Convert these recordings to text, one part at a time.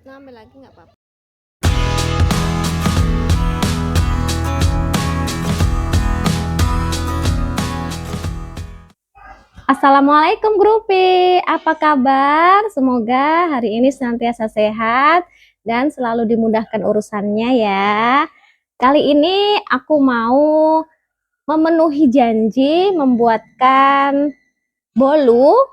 Nambah lagi nggak apa-apa. Assalamualaikum Grupi, apa kabar? Semoga hari ini senantiasa sehat dan selalu dimudahkan urusannya ya. Kali ini aku mau memenuhi janji membuatkan bolu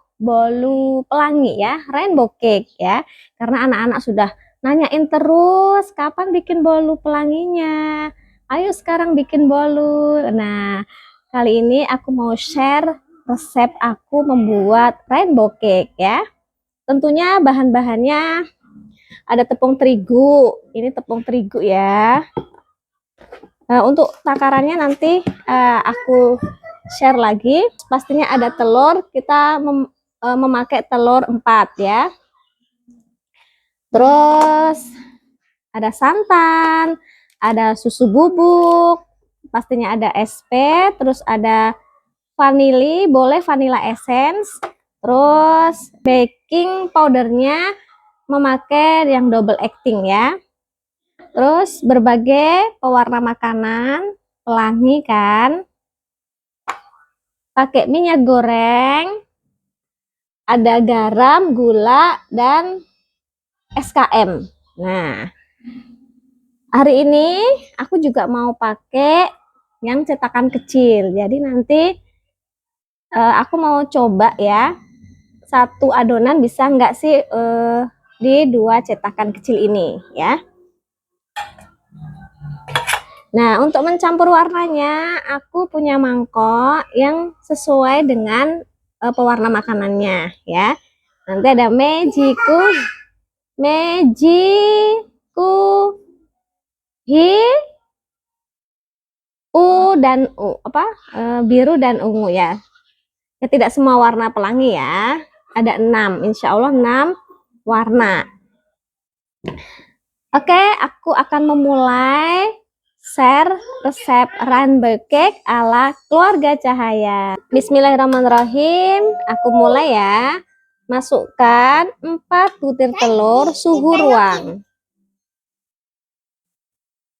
pelangi ya, rainbow cake ya. Karena anak-anak sudah nanyain terus kapan bikin bolu pelanginya. Ayo sekarang bikin bolu. Nah, kali ini aku mau share resep aku membuat rainbow cake ya. Tentunya bahan-bahannya ada tepung terigu. Ini tepung terigu ya. Nah, untuk takarannya nanti aku share lagi. Pastinya ada telur. Kita memakai telur 4 ya. Terus ada santan, ada susu bubuk, pastinya ada SP, terus ada vanili, boleh vanilla essence, terus baking powdernya memakai yang double acting ya. Terus berbagai pewarna makanan, pelangi kan. Pakai minyak goreng, ada garam, gula, dan SKM. Nah, hari ini aku juga mau pakai yang cetakan kecil. Jadi nanti aku mau coba ya, satu adonan bisa nggak sih di 2 cetakan kecil ini ya. Nah, untuk mencampur warnanya, aku punya mangkok yang sesuai dengan pewarna makanannya ya. Nanti ada Mejiku hi dan biru dan ungu ya. Ya tidak semua warna pelangi ya. Ada 6, insya Allah 6 warna. Oke, aku akan memulai share resep rainbow cake ala keluarga Cahaya. Bismillahirrahmanirrahim. Aku mulai ya. Masukkan 4 butir telur suhu ruang.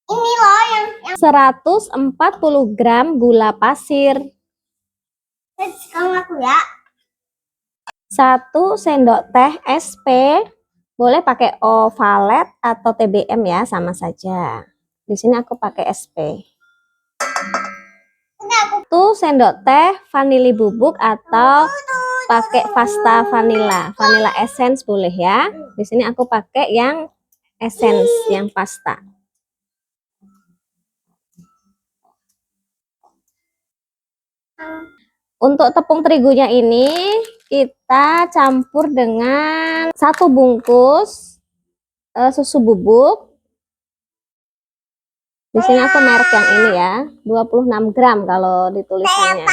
Ini loh yang 140 gram gula pasir. Sekarang aku ya. 1 sendok teh SP. Boleh pakai ovalet atau TBM ya, sama saja. Di sini aku pakai SP. 1 sendok teh vanili bubuk atau pakai pasta vanilla essence boleh ya. Di sini aku pakai yang essence, yang pasta. Untuk tepung terigunya ini kita campur dengan 1 bungkus susu bubuk. Di sini aku merek yang ini ya, 26 gram kalau ditulisannya.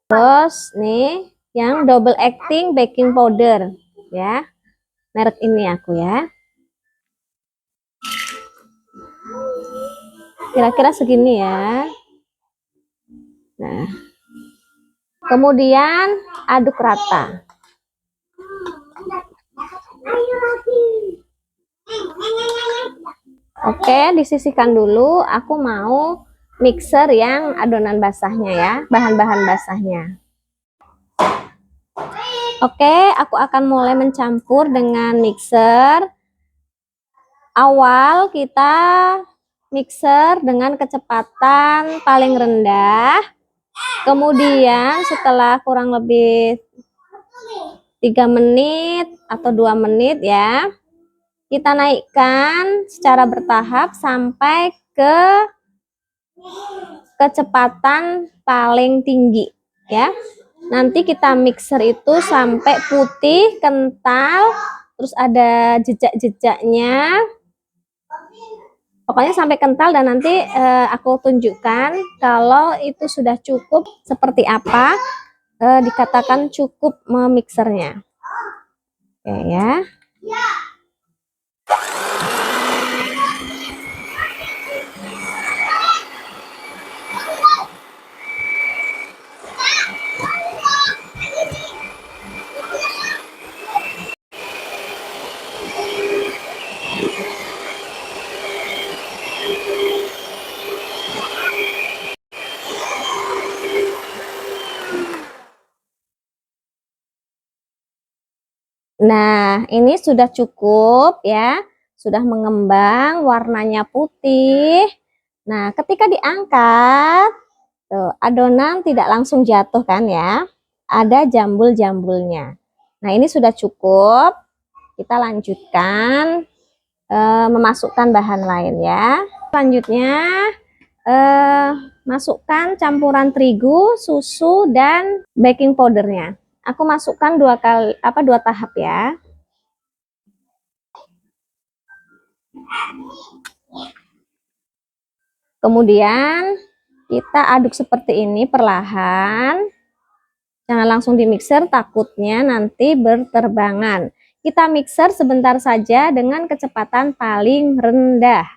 Terus nih yang double acting baking powder ya, merek ini aku ya. Kira-kira segini ya. Nah, kemudian aduk rata. Oke, disisihkan dulu. Aku mau mixer yang adonan basahnya ya, bahan-bahan basahnya. Oke, aku akan mulai mencampur dengan mixer. Awal kita mixer dengan kecepatan paling rendah. Kemudian setelah kurang lebih 3 menit atau 2 menit ya, kita naikkan secara bertahap sampai ke kecepatan paling tinggi ya. Nanti kita mixer itu sampai putih, kental, terus ada jejak-jejaknya. Pokoknya sampai kental, dan nanti aku tunjukkan kalau itu sudah cukup seperti apa, dikatakan cukup memixernya. Oke ya. Nah, ini sudah cukup ya. Sudah mengembang, warnanya putih. Nah, ketika diangkat, tuh, adonan tidak langsung jatuh kan ya. Ada jambul-jambulnya. Nah, ini sudah cukup. Kita lanjutkan memasukkan bahan lain ya. Selanjutnya masukkan campuran terigu, susu, dan baking powdernya. Aku masukkan dua tahap ya. Kemudian kita aduk seperti ini perlahan. Jangan langsung di mixer, takutnya nanti berterbangan. Kita mixer sebentar saja dengan kecepatan paling rendah.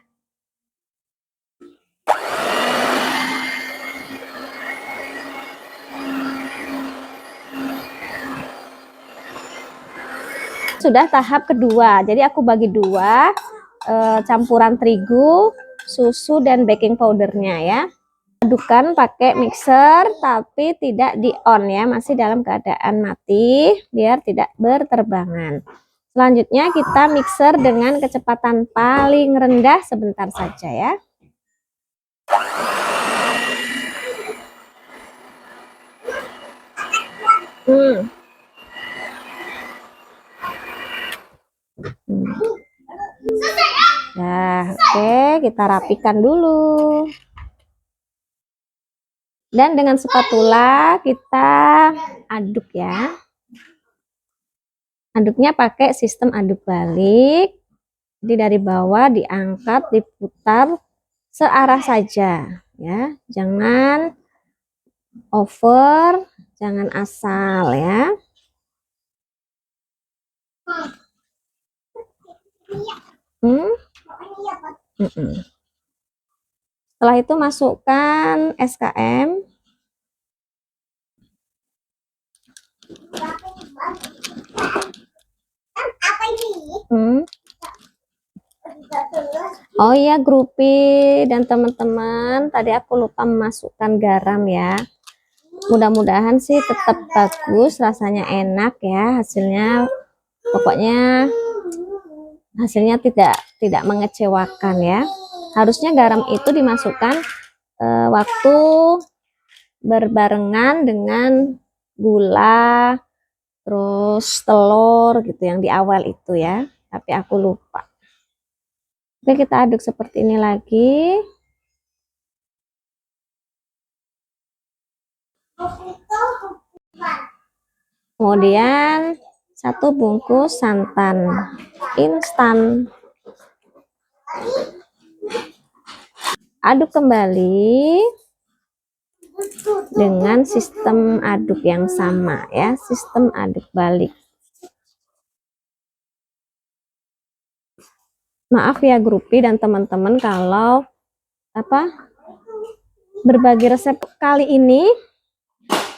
Sudah tahap kedua, jadi aku bagi dua, campuran terigu, susu, dan baking powdernya ya. Adukkan pakai mixer tapi tidak di on ya, masih dalam keadaan mati biar tidak berterbangan. Selanjutnya kita mixer dengan kecepatan paling rendah sebentar saja ya. Nah, oke, kita rapikan dulu. Dan dengan spatula kita aduk ya. Aduknya pakai sistem aduk balik. Jadi dari bawah diangkat, diputar searah saja ya. Jangan over, jangan asal ya. Setelah itu masukkan SKM. Oh iya, Grupi dan teman-teman, tadi aku lupa memasukkan garam ya. Mudah-mudahan sih tetap bagus, rasanya enak ya, hasilnya pokoknya hasilnya tidak mengecewakan ya. Harusnya garam itu dimasukkan waktu berbarengan dengan gula terus telur gitu yang di awal itu ya, tapi aku lupa. Oke, kita aduk seperti ini lagi. Kemudian 1 bungkus santan instan. Aduk kembali dengan sistem aduk yang sama ya, sistem aduk balik. Maaf ya Grupi dan teman-teman kalau berbagi resep kali ini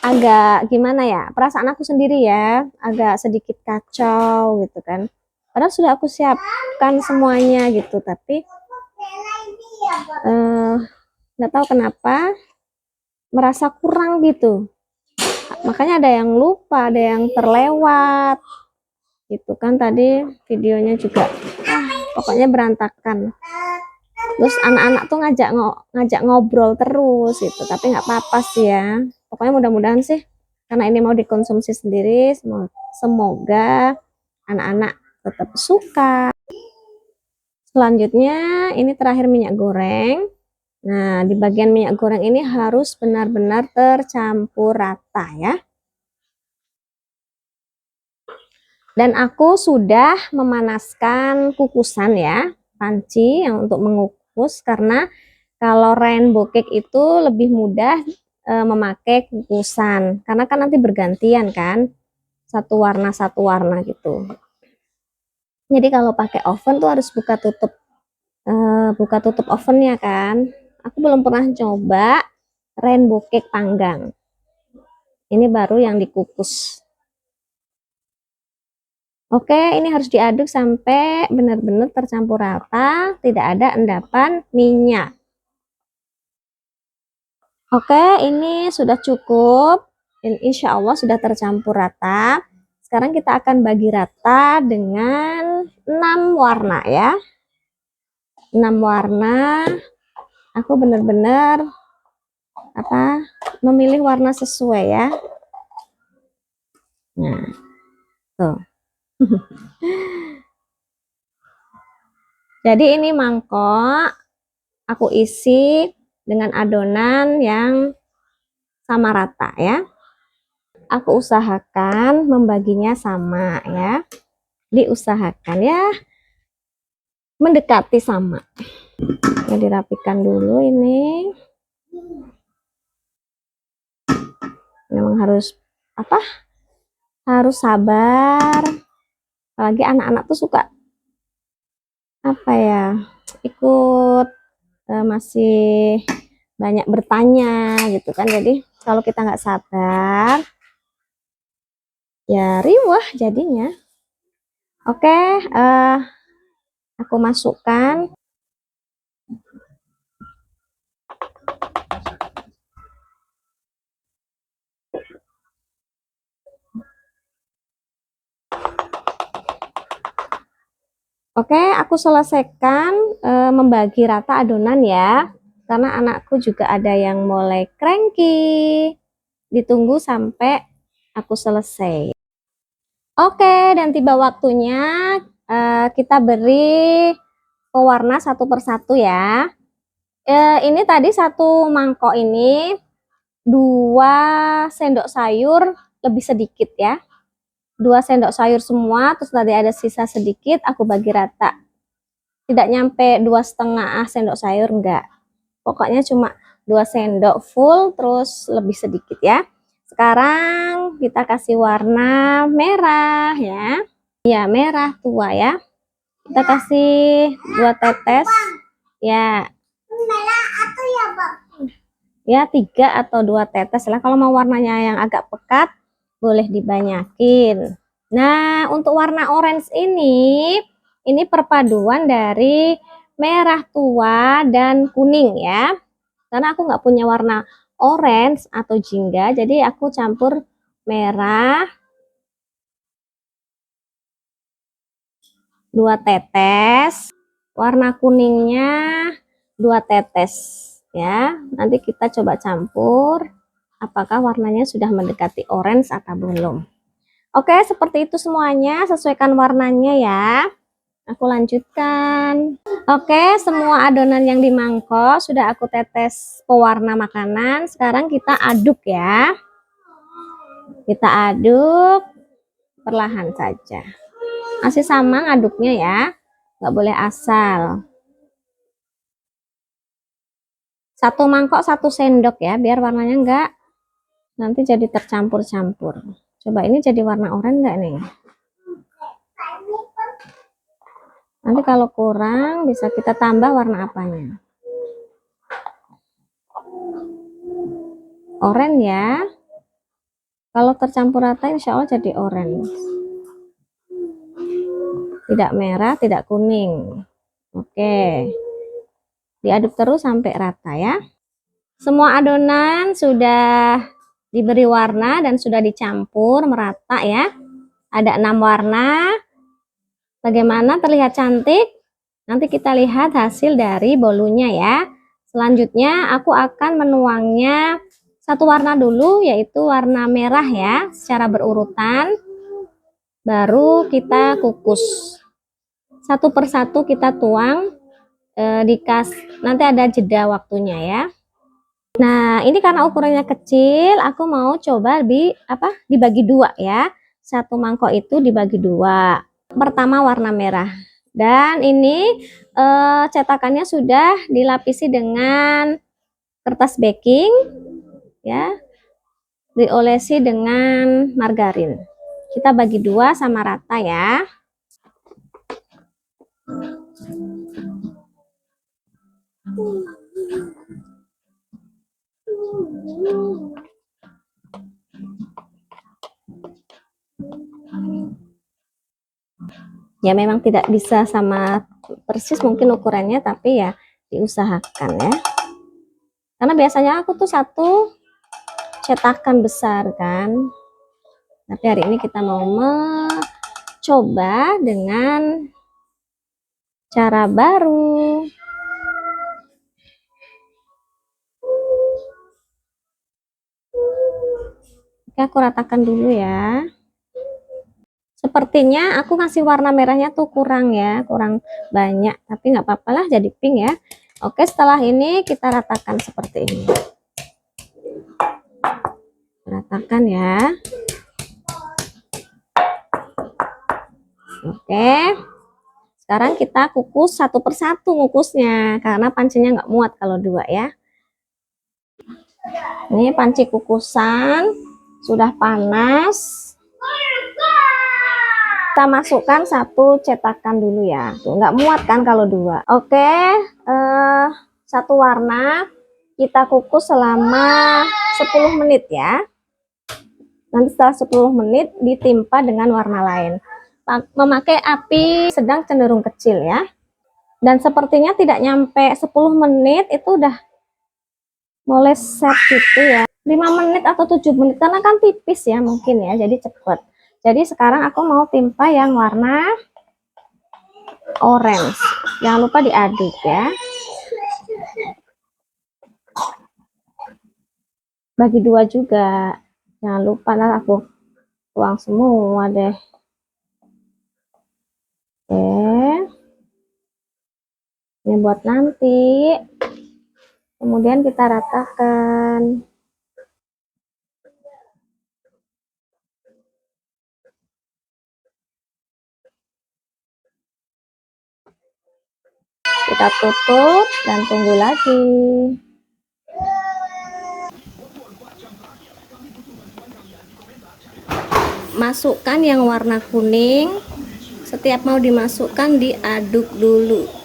agak gimana ya, perasaan aku sendiri ya, agak sedikit kacau gitu kan. Padahal sudah aku siapkan semuanya gitu, tapi nggak tahu kenapa merasa kurang gitu. Makanya ada yang lupa, ada yang terlewat gitu kan. Tadi videonya juga pokoknya berantakan. Terus anak-anak tuh ngajak ngobrol terus gitu, tapi nggak apa-apa sih ya. Pokoknya mudah-mudahan sih karena ini mau dikonsumsi sendiri, semoga anak-anak tetap suka. Selanjutnya ini terakhir minyak goreng. Nah, di bagian minyak goreng ini harus benar-benar tercampur rata ya. Dan aku sudah memanaskan kukusan ya, panci yang untuk mengukus, karena kalau rainbow cake itu lebih mudah memakai kukusan, karena kan nanti bergantian kan, satu warna gitu. Jadi kalau pakai oven tuh harus buka tutup ovennya kan. Aku belum pernah coba rainbow cake panggang. Ini baru yang dikukus. Oke, ini harus diaduk sampai benar-benar tercampur rata, tidak ada endapan minyak. Oke, ini sudah cukup. Dan insya Allah sudah tercampur rata. sekarang kita akan bagi rata dengan 6 warna ya. 6 warna. Aku benar-benar memilih warna sesuai ya. Nah, tuh. Jadi ini mangkok aku isi dengan adonan yang sama rata ya. Aku usahakan membaginya sama ya. Diusahakan ya mendekati sama. Ya, dirapikan dulu ini. Memang harus harus sabar. Apalagi anak-anak tuh suka ikut masih banyak bertanya gitu kan. Jadi kalau kita nggak sabar ya riwah jadinya. Oke, aku masukkan. Oke, aku selesaikan membagi rata adonan ya, karena anakku juga ada yang mulai cranky. Ditunggu sampai aku selesai. Oke, dan tiba waktunya kita beri pewarna satu persatu ya. Ini tadi satu mangkok ini 2 sendok sayur lebih sedikit ya. 2 sendok sayur semua, terus tadi ada sisa sedikit, aku bagi rata. Tidak nyampe 2,5 sendok sayur, enggak. Pokoknya cuma 2 sendok full, terus lebih sedikit ya. Sekarang kita kasih warna merah ya. Ya, merah tua ya. Kita kasih 2 tetes. Ya. Ya, 3 atau 2 tetes lah. Kalau mau warnanya yang agak pekat, boleh dibanyakin. Nah, untuk warna orange ini perpaduan dari merah tua dan kuning ya. Karena aku nggak punya warna orange atau jingga, jadi aku campur merah 2 tetes, warna kuningnya 2 tetes ya. Nanti kita coba campur apakah warnanya sudah mendekati orange atau belum. Oke, seperti itu semuanya, sesuaikan warnanya ya. Aku lanjutkan. Oke, semua adonan yang di mangkok sudah aku tetes pewarna makanan. Sekarang kita aduk ya. Kita aduk perlahan saja. Masih sama ngaduknya ya, nggak boleh asal. 1 mangkok 1 sendok ya, biar warnanya nggak nanti jadi tercampur-campur. Coba ini jadi warna oranye nggak nih? Nanti kalau kurang bisa kita tambah warna apanya. Oranye ya. Kalau tercampur rata insya Allah jadi oranye. Tidak merah, tidak kuning. Oke. Diaduk terus sampai rata ya. Semua adonan sudah diberi warna dan sudah dicampur merata ya. Ada 6 warna. Bagaimana terlihat cantik? Nanti kita lihat hasil dari bolunya ya. Selanjutnya aku akan menuangnya satu warna dulu, yaitu warna merah ya, secara berurutan. Baru kita kukus. Satu persatu kita tuang, nanti ada jeda waktunya ya. Nah, ini karena ukurannya kecil, aku mau coba dibagi 2 ya. Satu mangkok itu dibagi 2. Pertama warna merah. Dan ini cetakannya sudah dilapisi dengan kertas baking ya. Diolesi dengan margarin. Kita bagi 2 sama rata ya. Ya memang tidak bisa sama persis mungkin ukurannya, tapi ya diusahakan ya. Karena biasanya aku tuh satu cetakan besar kan. Tapi hari ini kita mau mencoba dengan cara baru. Oke, aku ratakan dulu ya. Sepertinya aku ngasih warna merahnya tuh kurang ya, kurang banyak, tapi nggak apa-apa lah, jadi pink ya. Oke, setelah ini kita ratakan seperti ini. Ratakan ya. Oke, sekarang kita kukus satu persatu ngukusnya, karena pancinya nggak muat kalau dua ya. Ini panci kukusan sudah panas. Kita masukkan satu cetakan dulu ya. Tuh, nggak muat kan kalau dua. Oke, satu warna kita kukus selama 10 menit ya. Nanti setelah 10 menit ditimpa dengan warna lain. Memakai api sedang cenderung kecil ya. Dan sepertinya tidak nyampe 10 menit itu udah mulai set gitu ya. 5 menit atau 7 menit karena kan tipis ya mungkin ya, jadi cepet. Jadi sekarang aku mau timpa yang warna orange. Jangan lupa diaduk ya. Bagi dua juga. Jangan lupa lah, aku tuang semua deh. Oke. Ini buat nanti. Kemudian kita ratakan. Kita tutup dan tunggu lagi. Masukkan yang warna kuning. Setiap mau dimasukkan diaduk dulu.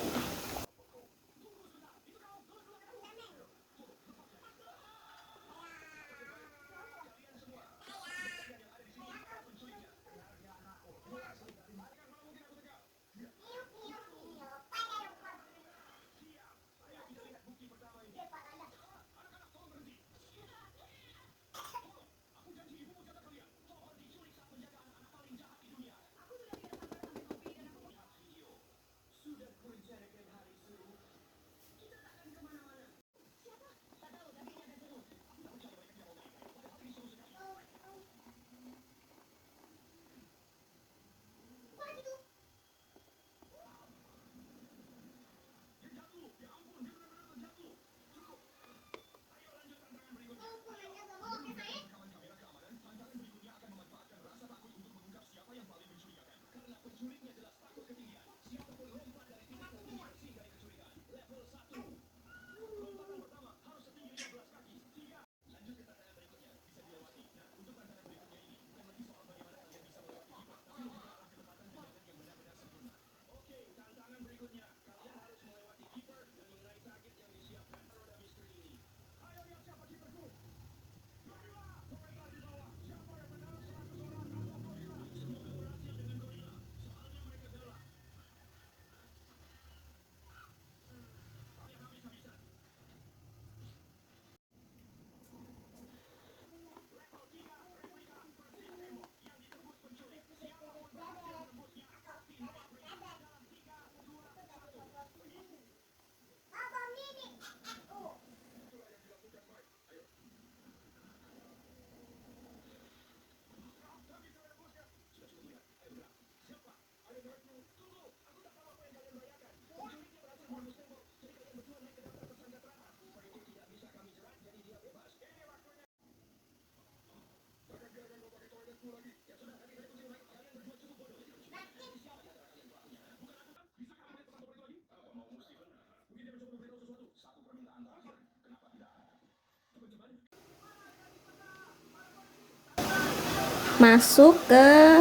Masuk ke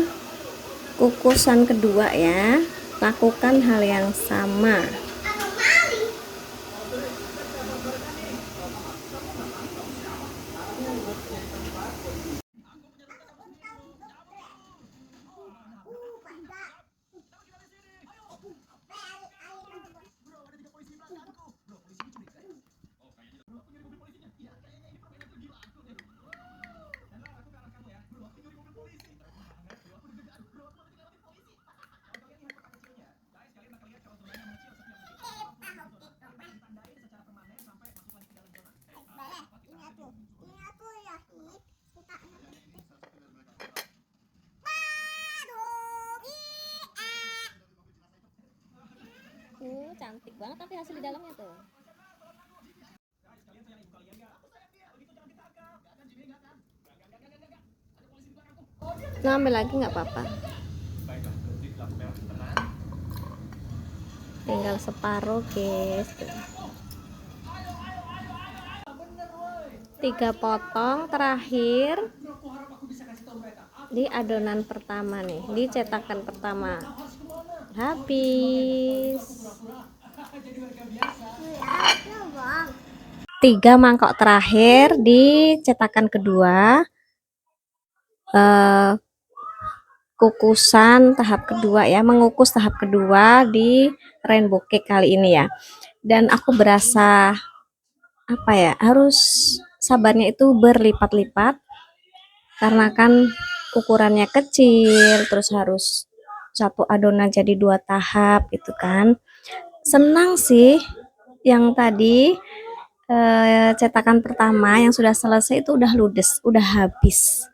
kukusan kedua ya, lakukan hal yang sama. cantik banget tapi hasil di dalamnya tuh. Nah, ambil lagi nggak apa-apa. Tinggal separuh, guys. 3 potong terakhir di adonan pertama nih, di cetakan pertama. Habis. 3 mangkok terakhir di cetakan kedua. Kukusan tahap kedua ya, mengukus tahap kedua di rainbow cake kali ini ya. Dan aku berasa apa ya, harus sabarnya itu berlipat-lipat karena kan ukurannya kecil, terus harus satu adonan jadi 2 tahap gitu kan. Senang sih yang tadi cetakan pertama yang sudah selesai itu udah ludes, udah habis.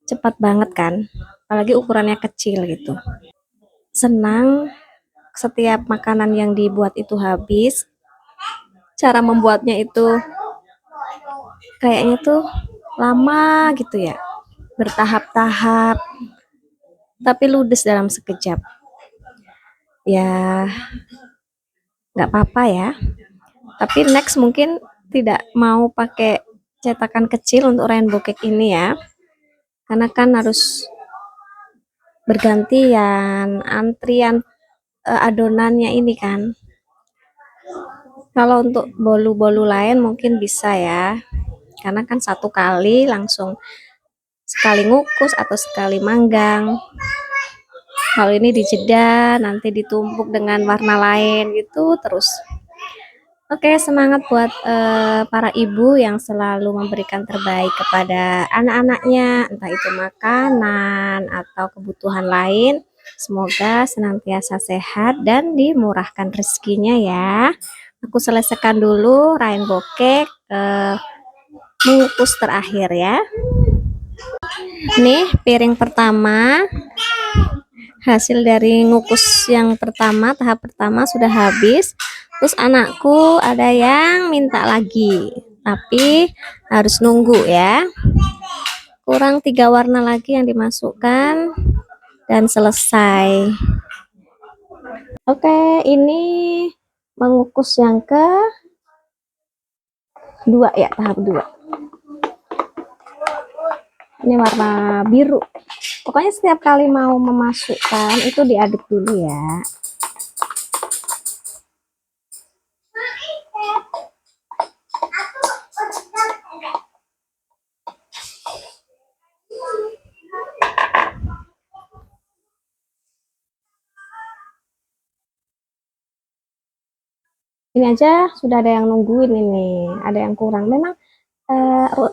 Cepat banget kan, apalagi ukurannya kecil gitu. Senang setiap makanan yang dibuat itu habis. Cara membuatnya itu kayaknya tuh lama gitu ya, bertahap-tahap, tapi ludes dalam sekejap. Ya, nggak apa-apa ya. Tapi next mungkin tidak mau pakai cetakan kecil untuk rainbow cake ini ya. Karena kan harus bergantian antrian adonannya ini kan. Kalau untuk bolu-bolu lain mungkin bisa ya, karena kan satu kali langsung sekali ngukus atau sekali manggang. Kalau ini dijeda, nanti ditumpuk dengan warna lain gitu terus. Oke, semangat buat para ibu yang selalu memberikan terbaik kepada anak-anaknya, entah itu makanan atau kebutuhan lain. Semoga senantiasa sehat dan dimurahkan rezekinya ya. Aku selesaikan dulu rainbow cake mengukus terakhir ya. Nih piring pertama, hasil dari ngukus yang pertama, tahap pertama sudah habis. Terus anakku ada yang minta lagi, tapi harus nunggu ya. Kurang 3 warna lagi yang dimasukkan dan selesai. Oke, ini mengukus yang kedua ya, tahap 2. Ini warna biru. Pokoknya setiap kali mau memasukkan itu diaduk dulu ya. Ini aja sudah ada yang nungguin ini, ada yang kurang. Memang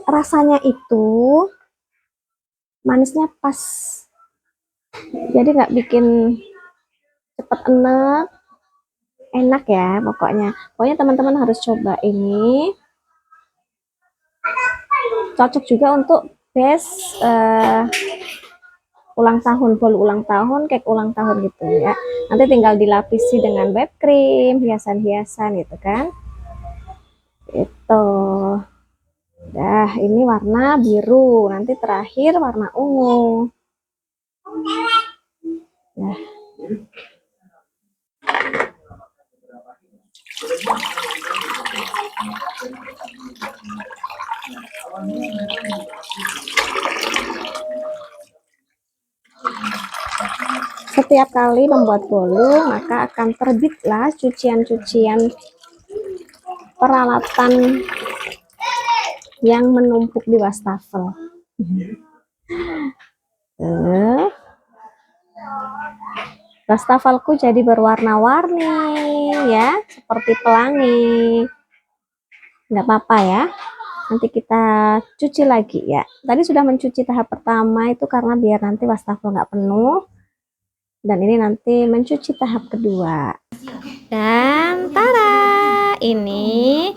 rasanya itu manisnya pas, jadi nggak bikin cepet enak ya pokoknya. Pokoknya teman-teman harus coba ini. Cocok juga untuk best ulang tahun, bolu ulang tahun, cake ulang tahun gitu ya. Nanti tinggal dilapisi dengan whipped cream, hiasan-hiasan gitu kan. Itu. Dah, ini warna biru, nanti terakhir warna ungu. Nah. Setiap kali membuat bolu, maka akan terbitlah cucian-cucian peralatan yang menumpuk di wastafel. Wastafelku jadi berwarna-warni ya, seperti pelangi. Nggak apa-apa ya, nanti kita cuci lagi ya. Tadi sudah mencuci tahap pertama itu karena biar nanti wastafel nggak penuh. Dan ini nanti mencuci tahap kedua. Dan tada, ini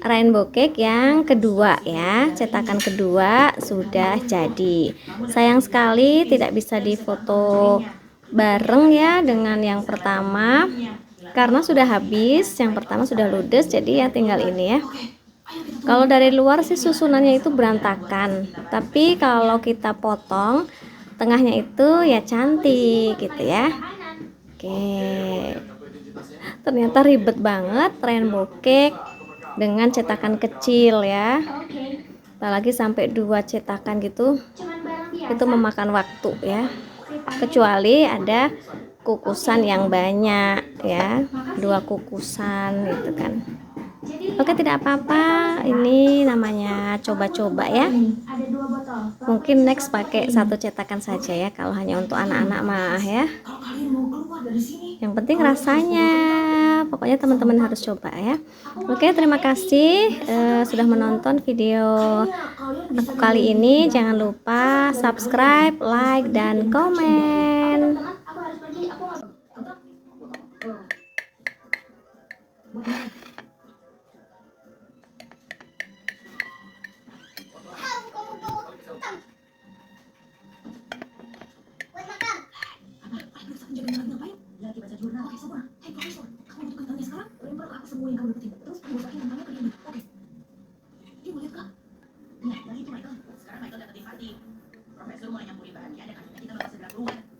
rainbow cake yang kedua ya, cetakan kedua sudah jadi. Sayang sekali tidak bisa difoto bareng ya dengan yang pertama, Karena sudah habis, yang pertama sudah ludes, jadi ya tinggal ini ya. Kalau dari luar sih susunannya itu berantakan, tapi kalau kita potong tengahnya itu ya cantik gitu ya. Oke, ternyata ribet banget rainbow cake dengan cetakan kecil ya. Apalagi sampai 2 cetakan gitu, itu memakan waktu ya. Kecuali ada kukusan yang banyak ya, 2 kukusan gitu kan. Oke, tidak apa-apa, ini namanya coba-coba ya. Mungkin next pakai 1 cetakan saja ya, kalau hanya untuk anak-anak mah ya. Yang penting rasanya, pokoknya teman-teman harus coba ya. Oke, terima kasih sudah menonton video aku kali ini. Jangan lupa subscribe, like, dan komen. Lagi baca jurnal. Oke, sempurna. Hei, profesor, kamu butuh kentangnya sekarang? Lempar ke aku semua yang kamu dapetin. Terus kamu masukin kentangnya ke dia. Oke. Dia mau lihat kak? Nah, itu Michael. Sekarang Michael dapetin Fatih. Profesor mulai nyampurin bahannya dan akhirnya kita bakal segera keluar.